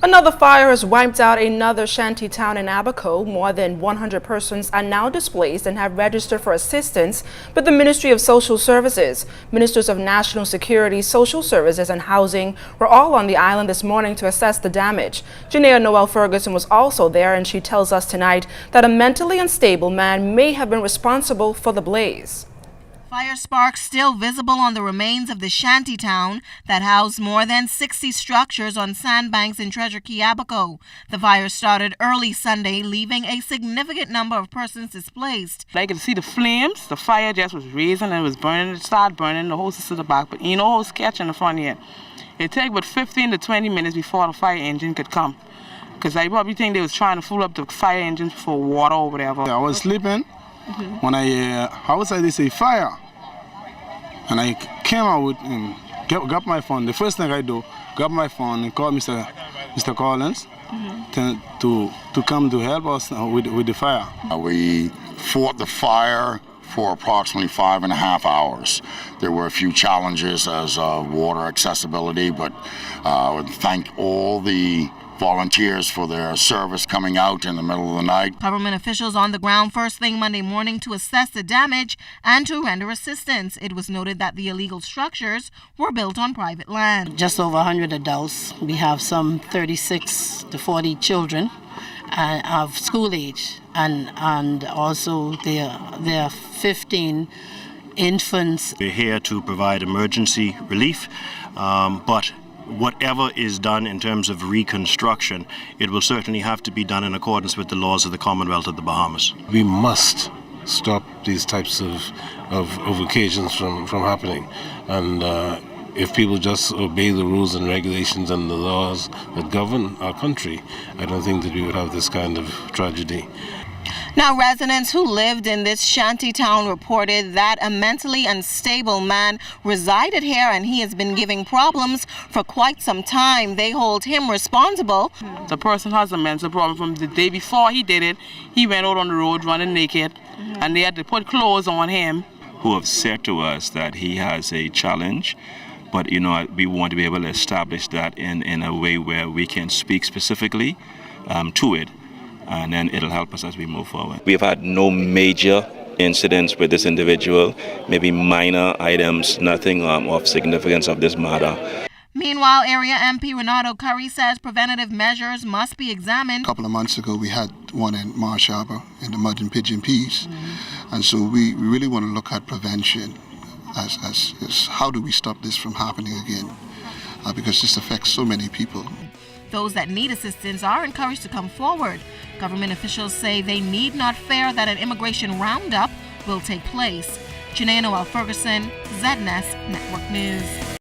Another fire has wiped out another shanty town in Abaco. More than 100 persons are now displaced and have registered for assistance with the Ministry of Social Services. Ministers of National Security, Social Services and Housing were all on the island this morning to assess the damage. Genea Noel-Ferguson was also there, and she tells us tonight that a mentally unstable man may have been responsible for the blaze. Fire sparks still visible on the remains of the shanty town that housed more than 60 structures on sandbanks in Treasure Key, Abaco. The fire started early Sunday, leaving a significant number of persons displaced. I could see the flames. The fire just was raising and it was burning. It started burning the hoses to the back, but it was catching the front here. It took about 15 to 20 minutes before the fire engine could come, because I probably think they was trying to fill up the fire engine for water or whatever. I was sleeping. When I outside they say fire, and I came out with got my phone. The first thing I do, grab my phone and call Mr. Collins to come to help us with the fire. We fought the fire for approximately 5.5 hours. There were a few challenges as water accessibility, but I would thank all the volunteers for their service coming out in the middle of the night. Government officials on the ground first thing Monday morning to assess the damage and to render assistance. It was noted that the illegal structures were built on private land. Just over 100 adults. We have some 36 to 40 children of school age, and also there are 15 infants. We're here to provide emergency relief, but whatever is done in terms of reconstruction, it will certainly have to be done in accordance with the laws of the Commonwealth of the Bahamas. We must stop these types of occasions from happening. And if people just obey the rules and regulations and the laws that govern our country, I don't think that we would have this kind of tragedy. Now, residents who lived in this shanty town reported that a mentally unstable man resided here, and he has been giving problems for quite some time. They hold him responsible. The person has a mental problem. From the day before he did it, he went out on the road running naked, and they had to put clothes on him. Who have said to us that he has a challenge, but we want to be able to establish that in a way where we can speak specifically to it. And then it'll help us as we move forward. We've had no major incidents with this individual, maybe minor items, nothing of significance of this matter. Meanwhile, area MP Renardo Curry says preventative measures must be examined. A couple of months ago, we had one in Marsh Harbour in the mud and pigeon peas. And so we really want to look at prevention as how do we stop this from happening again, because this affects so many people. Those that need assistance are encouraged to come forward. Government officials say they need not fear that an immigration roundup will take place. Genea Noel-Ferguson, ZNS Network News.